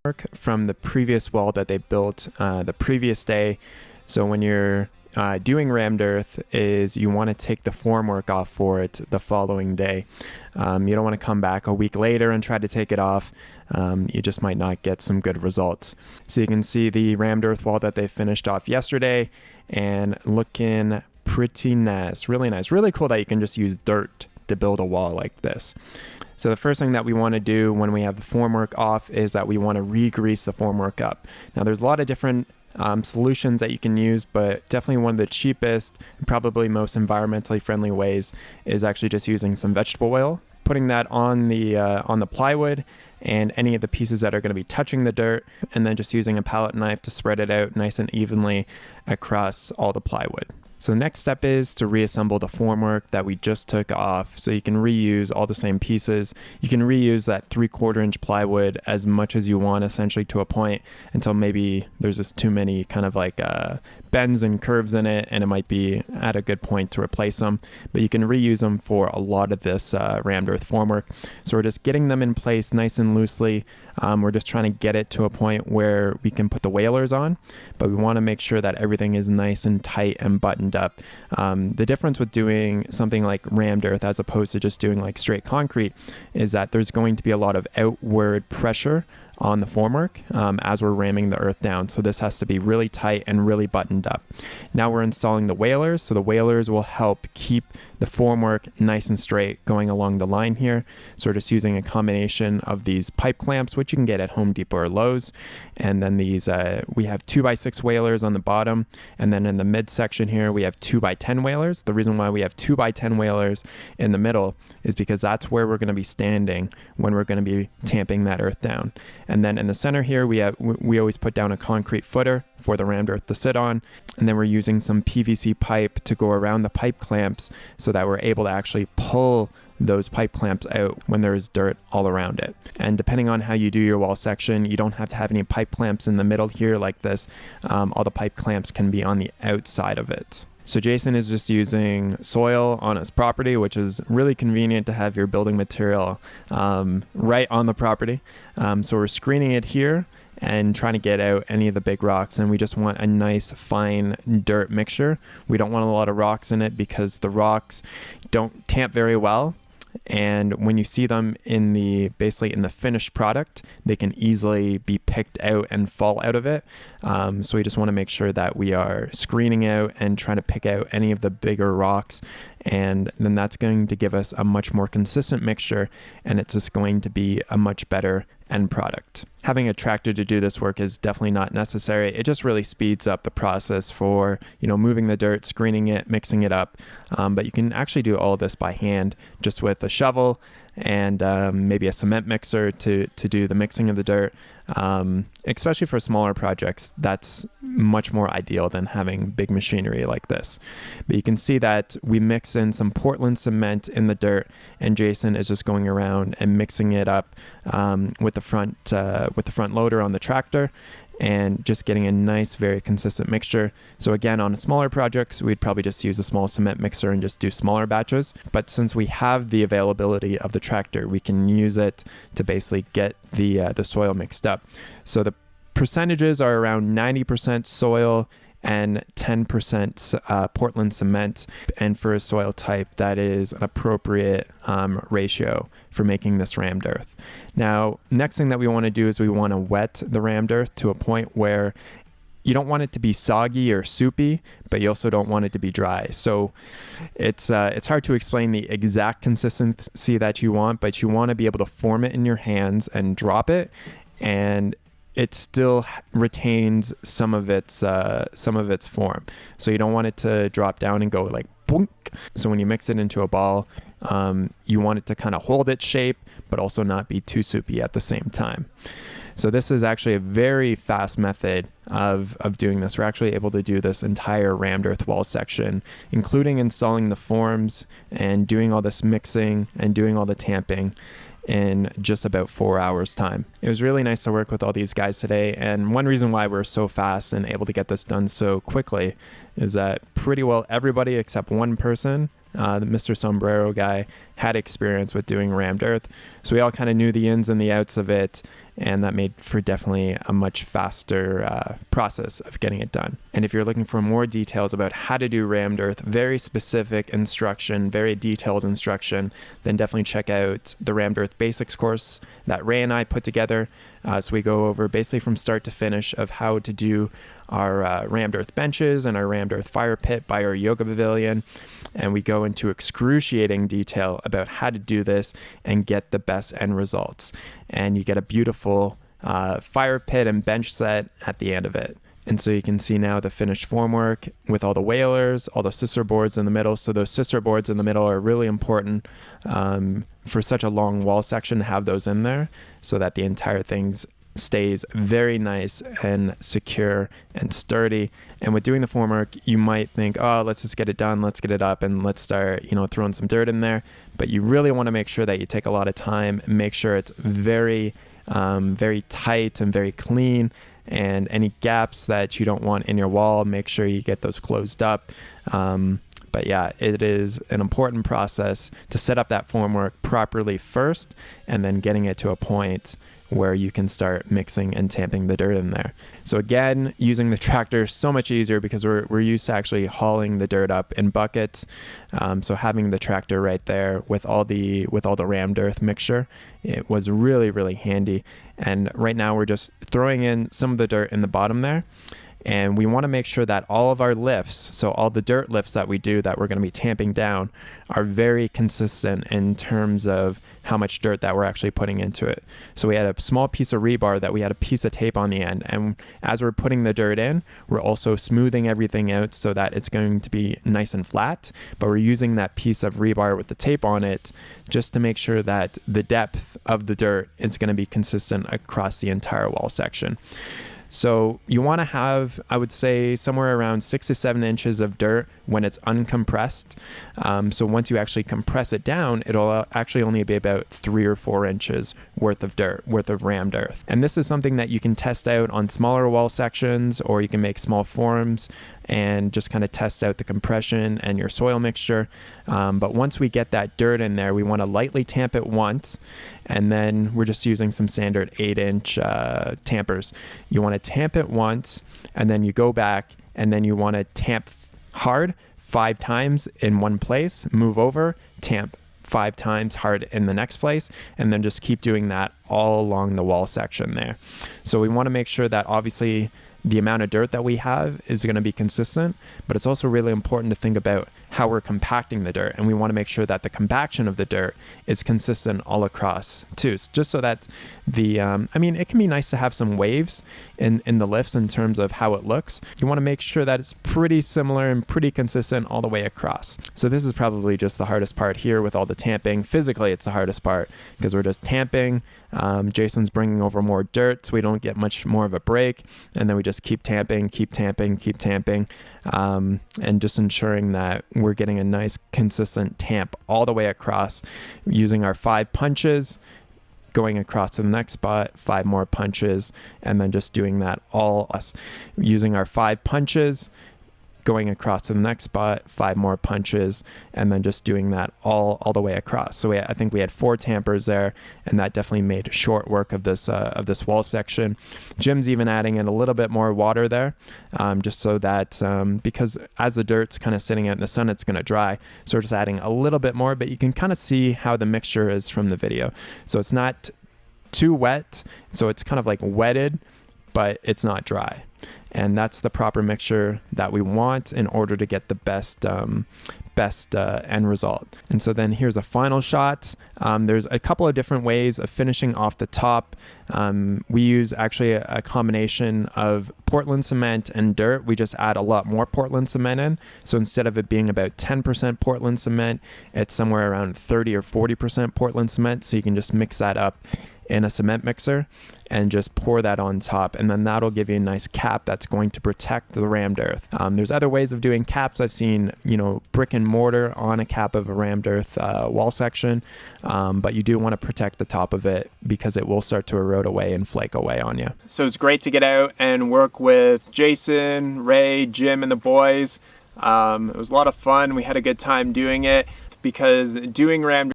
work from the previous wall that they built the previous day. So when you're doing rammed earth, is you want to take the formwork off for it the following day. You don't want to come back a week later and try to take it off. You just might not get some good results. So you can see the rammed earth wall that they finished off yesterday and looking pretty nice, really cool that you can just use dirt to build a wall like this. So the first thing that we want to do when we have the formwork off is that we want to re-grease the formwork up. Now there's a lot of different solutions that you can use, but definitely one of the cheapest and probably most environmentally friendly ways is actually just using some vegetable oil, putting that on the plywood and any of the pieces that are going to be touching the dirt, and then just using a palette knife to spread it out nice and evenly across all the plywood. So the next step is to reassemble the formwork that we just took off. So you can reuse all the same pieces. You can reuse that 3/4 inch plywood as much as you want, essentially to a point, until maybe there's just too many kind of like bends and curves in it, and it might be at a good point to replace them. But you can reuse them for a lot of this rammed earth formwork. So we're just getting them in place nice and loosely. We're just trying to get it to a point where we can put the whalers on, but we want to make sure that everything is nice and tight and buttoned up. The difference with doing something like rammed earth as opposed to just doing like straight concrete is that there's going to be a lot of outward pressure on the formwork as we're ramming the earth down. So this has to be really tight and really buttoned up. Now we're installing the whalers. So the whalers will help keep the formwork nice and straight going along the line here. So we're just using a combination of these pipe clamps, which you can get at Home Depot or Lowe's. And then these, we have 2x6 whalers on the bottom. And then in the midsection here, we have 2x10 whalers. The reason why we have 2x10 whalers in the middle is because that's where we're going to be standing when we're going to be tamping that earth down. And then in the center here, we always put down a concrete footer for the rammed earth to sit on. And then we're using some PVC pipe to go around the pipe clamps so that we're able to actually pull those pipe clamps out when there's dirt all around it. And depending on how you do your wall section, you don't have to have any pipe clamps in the middle here like this. All the pipe clamps can be on the outside of it. So Jason is just using soil on his property, which is really convenient to have your building material right on the property. So we're screening it here and trying to get out any of the big rocks, and we just want a nice fine dirt mixture. We don't want a lot of rocks in it because the rocks don't tamp very well, and when you see them basically in the finished product, they can easily be picked out and fall out of it. So we just want to make sure that we are screening out and trying to pick out any of the bigger rocks, and then that's going to give us a much more consistent mixture, and it's just going to be a much better end product. Having a tractor to do this work is definitely not necessary. It just really speeds up the process for, moving the dirt, screening it, mixing it up. But you can actually do all of this by hand, just with a shovel and maybe a cement mixer to do the mixing of the dirt. Especially for smaller projects, that's much more ideal than having big machinery like this. But you can see that we mix in some Portland cement in the dirt, and Jason is just going around and mixing it up with the front loader on the tractor, and just getting a nice, very consistent mixture. So again, on smaller projects, we'd probably just use a small cement mixer and just do smaller batches. But since we have the availability of the tractor, we can use it to basically get the soil mixed up. So the percentages are around 90% soil and 10% Portland cement. And for a soil type, that is an appropriate ratio for making this rammed earth. Now, next thing that we want to do is we want to wet the rammed earth to a point where you don't want it to be soggy or soupy, but you also don't want it to be dry. So it's hard to explain the exact consistency that you want, but you want to be able to form it in your hands and drop it, and it still retains some of its form. So you don't want it to drop down and go like boink. So when you mix it into a ball, you want it to kind of hold its shape, but also not be too soupy at the same time. So this is actually a very fast method of doing this. We're actually able to do this entire rammed earth wall section, including installing the forms and doing all this mixing and doing all the tamping in just about 4 hours time. It was really nice to work with all these guys today, and one reason why we're so fast and able to get this done so quickly is that pretty well everybody except one person, the Mr. Sombrero guy, had experience with doing rammed earth. So we all kind of knew the ins and the outs of it, and that made for definitely a much faster process of getting it done. And if you're looking for more details about how to do rammed earth, very specific instruction, very detailed instruction, then definitely check out the Rammed Earth Basics course that Ray and I put together. So we go over basically from start to finish of how to do our rammed earth benches and our rammed earth fire pit by our yoga pavilion. And we go into excruciating detail about how to do this and get the best end results. And you get a beautiful fire pit and bench set at the end of it. And so you can see now the finished formwork with all the whalers, all the scissor boards in the middle. So those scissor boards in the middle are really important for such a long wall section to have those in there so that the entire thing stays very nice and secure and sturdy. And with doing the formwork, you might think, oh, let's just get it done, let's get it up, and let's start, throwing some dirt in there. But you really want to make sure that you take a lot of time, make sure it's very, very tight and very clean. And any gaps that you don't want in your wall, make sure you get those closed up. But yeah, it is an important process to set up that formwork properly first, and then getting it to a point where you can start mixing and tamping the dirt in there. So again, using the tractor is so much easier because we're used to actually hauling the dirt up in buckets. So having the tractor right there with all the rammed earth mixture, it was really, really handy. And right now we're just throwing in some of the dirt in the bottom there. And we want to make sure that all of our lifts, so all the dirt lifts that we do that we're going to be tamping down, are very consistent in terms of how much dirt that we're actually putting into it. So we had a small piece of rebar that we had a piece of tape on the end. And as we're putting the dirt in, we're also smoothing everything out so that it's going to be nice and flat. But we're using that piece of rebar with the tape on it just to make sure that the depth of the dirt is going to be consistent across the entire wall section. So you want to have, I would say, somewhere around 6 to 7 inches of dirt when it's uncompressed. So once you actually compress it down, it'll actually only be about 3 or 4 inches worth of dirt, worth of rammed earth. And this is something that you can test out on smaller wall sections, or you can make small forms and just kind of test out the compression and your soil mixture. But once we get that dirt in there, we want to lightly tamp it once, and then we're just using some standard 8-inch tampers. You want to tamp it once, and then you go back, and then you want to tamp hard 5 times in one place, move over, tamp 5 times hard in the next place, and then just keep doing that all along the wall section there. So we want to make sure that obviously the amount of dirt that we have is going to be consistent, but it's also really important to think about how we're compacting the dirt, and we want to make sure that the compaction of the dirt is consistent all across too, just so that the it can be nice to have some waves in the lifts in terms of how it looks. You want to make sure that it's pretty similar and pretty consistent all the way across. So this is probably just the hardest part here with all the tamping. Physically, it's the hardest part because we're just tamping. Jason's bringing over more dirt so we don't get much more of a break, and then we just keep tamping, and just ensuring that we're getting a nice consistent tamp all the way across, using our 5 punches, going across to the next spot, 5 more punches, and then just doing that all using our 5 punches, going across to the next spot, 5 more punches, and then just doing that all the way across. So I think we had 4 tampers there, and that definitely made short work of this wall section. Jim's even adding in a little bit more water there, just so that because as the dirt's kind of sitting out in the sun, it's going to dry. So we're just adding a little bit more, but you can kind of see how the mixture is from the video. So it's not too wet, so it's kind of like wetted, but it's not dry. And that's the proper mixture that we want in order to get the best end result. And so then here's a final shot. There's a couple of different ways of finishing off the top. We use actually a combination of Portland cement and dirt. We just add a lot more Portland cement in. So instead of it being about 10% Portland cement, it's somewhere around 30 or 40% Portland cement. So you can just mix that up in a cement mixer and just pour that on top, and then that'll give you a nice cap that's going to protect the rammed earth. There's other ways of doing caps. I've seen, brick and mortar on a cap of a rammed earth wall section, but you do want to protect the top of it because it will start to erode away and flake away on you. So it's great to get out and work with Jason, Ray, Jim, and the boys. It was a lot of fun. We had a good time doing it because doing rammed